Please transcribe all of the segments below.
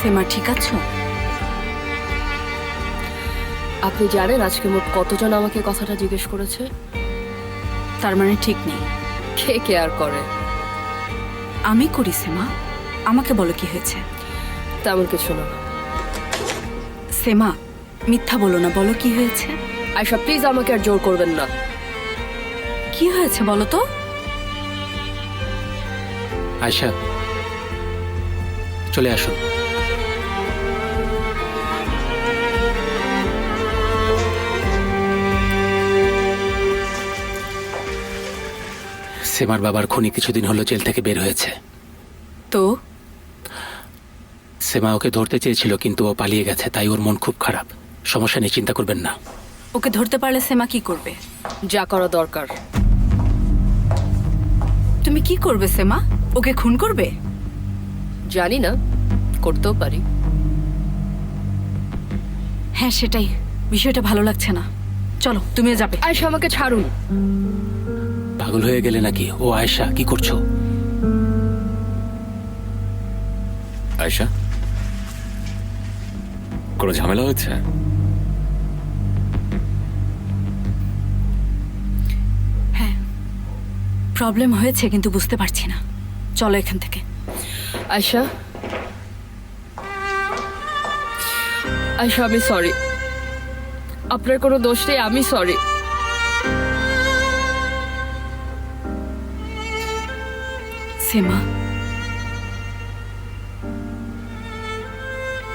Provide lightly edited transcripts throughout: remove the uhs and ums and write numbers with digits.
সেমা ঠিক আছো? আপনি জানেন আজকে মোট কতজন আমাকে কথাটা জিজ্ঞেস করেছে? তার মানে ঠিক নেই। কে কেয়ার করে? আমি করি সেমা, আমাকে বলো কি হয়েছে। তেমন কিছু না। সেমা মিথ্যা বলো না, বলো কি হয়েছে। আয়শা প্লিজ আমাকে আর জোর করবেন না। কি হয়েছে বলো তো। আয়শা চলে আসুন। সেমার বাবার খুনি কিছুদিন হলো জেল থেকে বের হয়েছে। তো সেমা ওকে ধরতে চেয়েছিল কিন্তু ও পালিয়ে গেছে, তাই ওর মন খুব খারাপ। সমস্যা নেই, চিন্তা করবেন না। ওকে ধরতে পারলে সেমা কি করবে? যা করা দরকার। তুমি কি করবে সেমা? ওকে খুন করবে? জানি না, করতেও পারি। হ্যাঁ সেটাই, বিষয়টা ভালো লাগছে না। চলো তুমিও যাবে। আয়শা আমাকে ছাড়ুন। পাগল হয়ে গেলে নাকি? ও আয়শা কি করছো? আয়শা, কোনো ঝামেলা হচ্ছে? হ্যাঁ প্রবলেম হয়েছে কিন্তু বুঝতে পারছি না। চলো এখান থেকে। আয়শা, আয়শা আমি সরি। আপনার কোনো দোষ নেই, আমি সরি। সেমা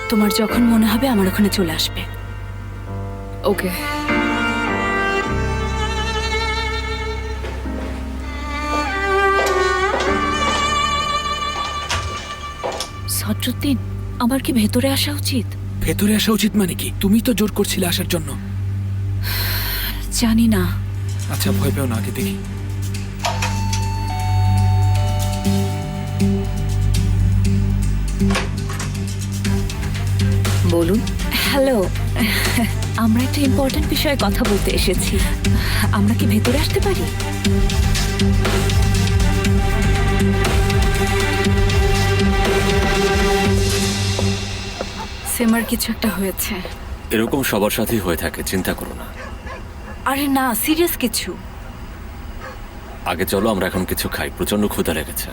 তোমার যখন মনে হবে আমার ওখানে চলে আসবে। ওকে। সদরুদ্দিন, আমার কি ভেতরে আসা উচিত? ভেতরে আসা উচিত মানে কি? তুমি তো জোর করছিলে আসার জন্য। জানি না। আচ্ছা ভয় পেও না, আগে দেখি। বলুন। হ্যালো, আমরা একটা ইম্পর্ট্যান্ট বিষয়ে কথা বলতে এসেছি। আমরা কি ভেতরে আসতে পারি? সেমার কিছু একটা হয়েছে। এরকম সবার সাথেই হয়ে থাকে, চিন্তা করো না। আরে না, সিরিয়াস কিছু। আগে চলো আমরা এখন কিছু খাই, প্রচন্ড ক্ষুধা লেগেছে।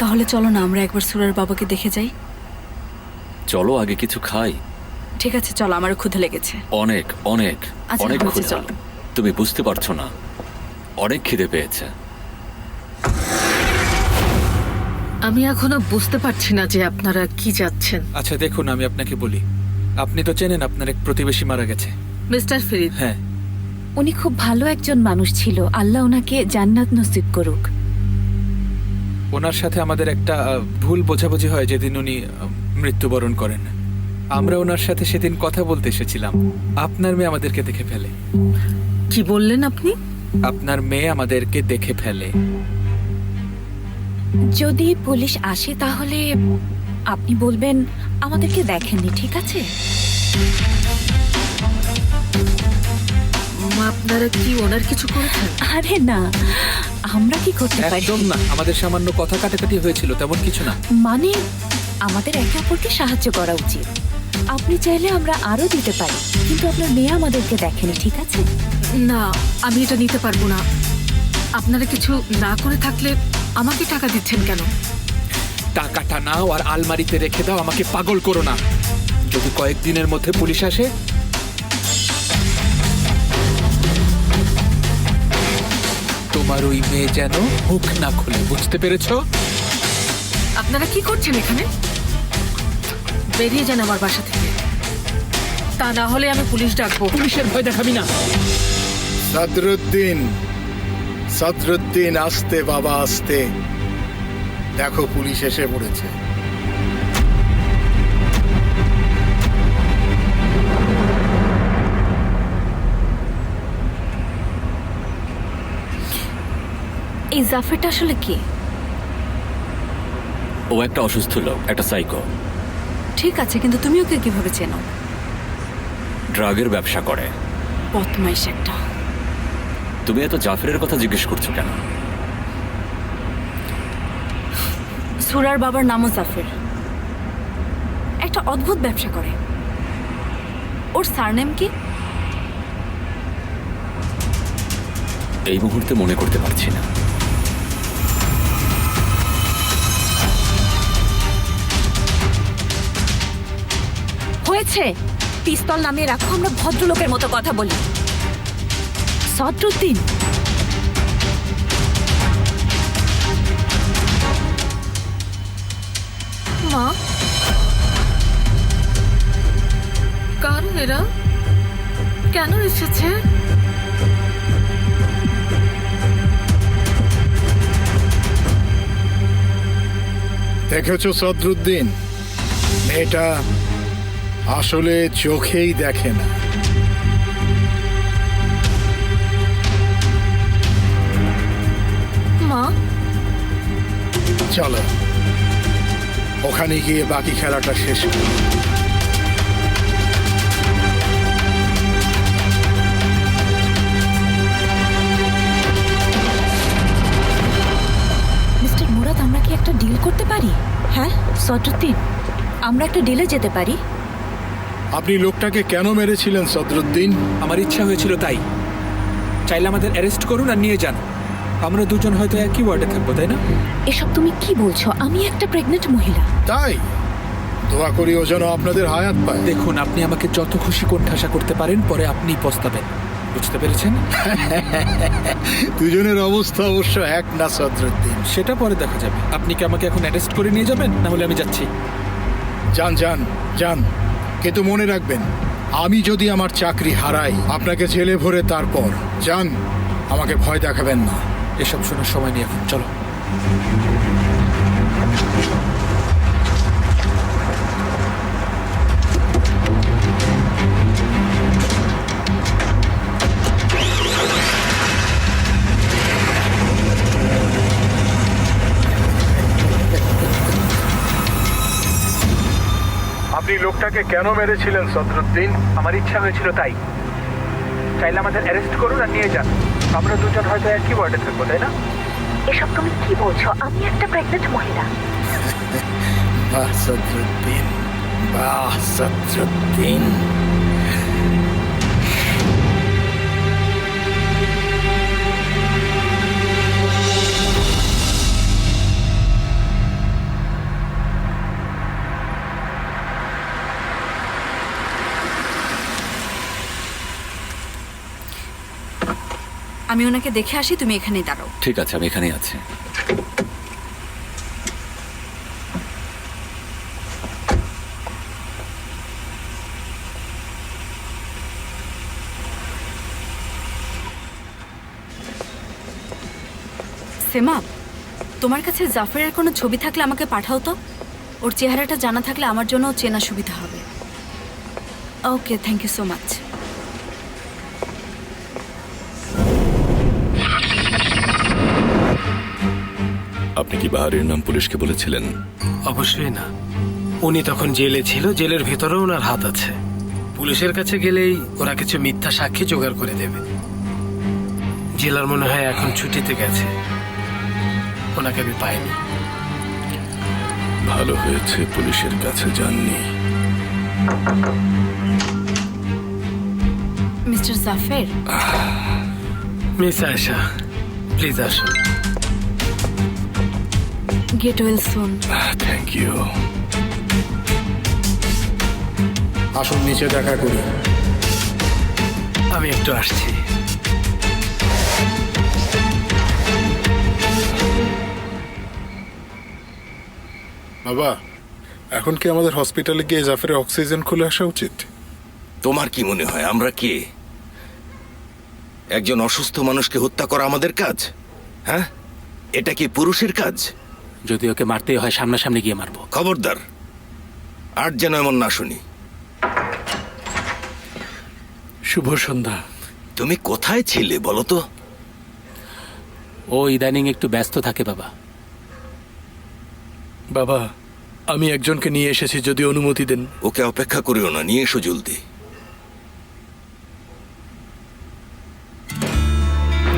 তাহলে চলো না আমরা একবার সুরার বাবাকে দেখে যাই। চলো আগে কিছু খাই। ঠিক আছে চলো, আমারও ক্ষুধা লেগেছে। অনেক অনেক আচ্ছা, অনেক হয়েছে, ক্ষুধা। চলো। তুমি বুঝতে পারছো না, অনেক খিদে পেয়েছে। আমি এখনো বুঝতে পারছি না যে আপনারা কি যাচ্ছেন। আচ্ছা দেখুন, আমি আপনাকে বলি, আপনি তো চেনেন আপনার এক প্রতিবেশী মারা গেছে। মিস্টার ফরিদ, হ্যাঁ, উনি খুব ভালো একজন মানুষ ছিল, আল্লাহ ওনাকে জান্নাত নসিব করুক। ওনার সাথে আমাদের একটা ভুল বোঝাবুঝি হয় যেদিন উনি মৃত্যুবরণ করেন। আমরা ওনার সাথে সেদিন কথা বলতে এসেছিলাম। আপনার মেয়ে আমাদেরকে দেখে ফেলে। কি বললেন আপনি? আপনার মেয়ে আমাদেরকে দেখে ফেলে। যদি পুলিশ আসে তাহলে আপনি বলবেন আমাদেরকে দেখেননি, ঠিক আছে? আপনারা কি ওনার কিছু করেছেন? আরে না, আমরা কি করতে পারি? একদম না, আমাদের সামান্য কথা কাটাকাটি হয়েছিল, তেমন কিছু না। মানে আমাদের একে অপরকে সাহায্য করা উচিত। আপনি চাইলে আমরা আরো দিতে পারি, কিন্তু আপনার মেয়ে আমাদেরকে দেখেনি, ঠিক আছে? না, আমি এটা নিতে পারবো না। আপনারা কিছু না করে থাকলে আমাকে টাকা দিচ্ছেন কেন? টাকাটা নাও আর আলমারিতে রেখে দাও, আমাকে পাগল করো না। যদি কয়েকদিনের মধ্যে পুলিশ আসে, তোমার ওই মেয়ে যেন মুখ না খুলে, বুঝতে পেরেছো? আপনারা কি করছেন এখানে? বেরিয়ে যান আমার বাসা থেকে, তা না হলে আমি পুলিশ ডাকবো। পুলিশের ভয় দেখাবি না। সদরুদ্দিন, সদরুদ্দিন আস্তে বাবা আস্তে। দেখো পুলিশ এসে পড়েছে। এই জাফরটা আসলে কি? ও একটা অসুস্থ লোক, একটা সাইকো। ঠিক আছে, কিন্তু তুমি ওকে কিভাবে চেনো? ড্রাগের ব্যবসা করে। বদমাইশ একটা। তুমি এত জাফরের কথা জিজ্ঞেস করছো কেন? সুরার বাবার নামও জাফর। একটা অদ্ভুত ব্যবসা করে। ওর সারনেম কি? এই মুহূর্তে মনে করতে পারছি না। হয়েছে, পিস্তল নামিয়ে রাখো, আমরা ভদ্রলোকের মতো কথা বলি। সদরুদ্দিন, মা, কার এরা? কেন এসেছে? দেখেছো সদরুদ্দিন, মেয়েটা আসলে চোখেই দেখে না। মা, চলো ওখানে গিয়ে বাকি খেলাটা শেষ করি। মিস্টার মুরাদ, আমরা কি একটা ডিল করতে পারি? হ্যাঁ সদরুদ্দিন, আমরা একটা ডিলে যেতে পারি। আপনি লোকটাকে কেন মেরেছিলেন সদরুদ্দিন? আমার ইচ্ছা হয়েছিল তাই। চাইলে আমাদের অ্যারেস্ট করুন আর নিয়ে যান। আমরা দুজন হয়তো একই ওয়ার্ডে থাকবো, তাই না? এসব তুমি কি বলছো? আমি একটা প্রেগনেন্ট মহিলা। তাই দোয়া করি ও যেন আপনাদের হায়াত পায়। দেখুন, আপনি আমাকে যত খুশি কোণঠাসা করতে পারেন, পরে আপনিই পস্তাবেন। বুঝতে পেরেছেন? দুজনের অবস্থা অবশ্য এক না সদরুদ্দিন। সেটা পরে দেখা যাবে। আপনি কি আমাকে এখন অ্যারেস্ট করে নিয়ে যাবেন, না হলে আমি যাচ্ছি? যান যান যান, কিন্তু মনে রাখবেন, আমি যদি আমার চাকরি হারাই আপনাকে জেলে ভরে তারপর যান, আমাকে ভয় দেখাবেন না। এসব শোনার সময় নেই এখন, চলো। আপনি লোকটাকে কেন মেরেছিলেন সদরুদ্দিন? আমার ইচ্ছা হয়েছিল তাই। চাইলে আমাদের অ্যারেস্ট করুন আর নিয়ে যান। আমরা দুজন হয়তো একই ওয়ার্ডে থাকবো, তাই না? এসব তুমি কি বলছো? আমি একটা প্রেগনেন্ট মহিলা। বাহ সদরুদ্দিন, বাহ সদরুদ্দিন। আমি ওনাকে দেখে আসি, তুমি এখানেই দাঁড়াও। ঠিক আছে, আমি এখানেই আছি। সেমা, তোমার কাছে জাফরের কোনো ছবি থাকলে আমাকে পাঠাও তো। ওর চেহারাটা জানা থাকলে আমার জন্য চেনা সুবিধা হবে। ওকে, থ্যাংক ইউ সো মাচ। আপনি কি বাহারের নাম পুলিশকে বলেছিলেন? অবশ্যই না। উনি তখন জেলে ছিল, জেলের ভেতরেও ওনার হাত আছে। পুলিশের কাছে গেলেই ওরা কিছু মিথ্যা সাক্ষী জোগাড় করে দেবে। জেলার মনে হয় এখন ছুটিতে গেছে, ওনাকে আমি পাইনি। ভালো হয়েছে পুলিশের কাছে যাননি। Mister Jafar, miss Ayesha, please আসুন। Get well soon. Thank you. আসুন নিচে দেখা করি। আমি একটু আসছি। বাবা, এখন কি আমাদের হসপিটালে গিয়ে জাফরের অক্সিজেন খুলে আসা উচিত? তোমার কি মনে হয় আমরা কে? একজন অসুস্থ মানুষকে হত্যা করা আমাদের কাজ? হ্যাঁ, এটা কি পুরুষের কাজ? যদি ওকে মারতেই হয় সামনাসামনি গিয়ে মারবো। খবরদার, আর যেন এমন না শুনি। শুভ সন্ধ্যা। তুমি কোথায় ছিলে বলো তো? ও ইদানিং একটু ব্যস্ত থাকে বাবা। বাবা, আমি একজনকে নিয়ে এসেছি, যদি অনুমতি দেন। ওকে অপেক্ষা করিও না, নিয়ে এসো জলদি।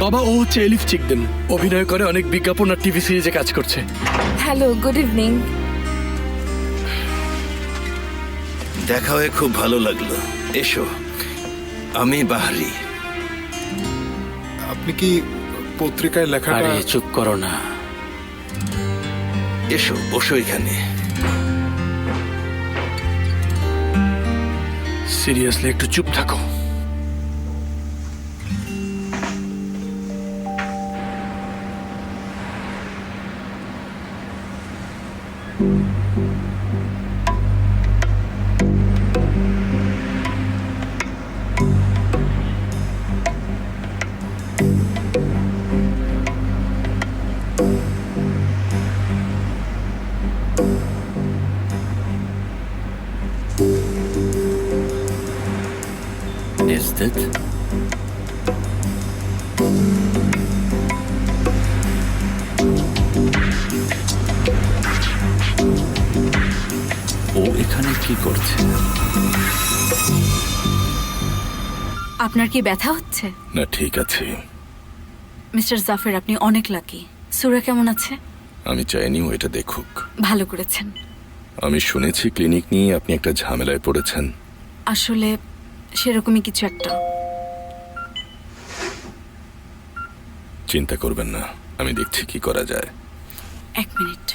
বাবা, ও হচ্ছে এলিফ চিকদেম, অভিনয় করে, অনেক বিজ্ঞাপন আর টিভি সিরিজে কাজ করছে। Hello, good evening. দেখা হয়ে খুব ভালো লাগলো। এসো, আমি বাহারি। আপনি কি পত্রিকায় লেখাটা আরে চুপ করো না। এসো, বসো এখানে। সিরিয়াসলি একটু চুপ থাকো। নেজদেত, ও এখানে কি করছে? আপনার কি ব্যথা হচ্ছে? না, ঠিক আছে। মিস্টার জাফর, আপনি অনেক লাকি। সুরা কেমন আছে? আমি চাইনি ও এটা দেখুক। ভালো করেছেন। আমি শুনেছি ক্লিনিক নিয়ে আপনি একটা ঝামেলায় পড়েছেন। আসলে সেরকমই কিছু একটা। চিন্তা করবেন না, আমি দেখছি কি করা যায়। 1 মিনিট।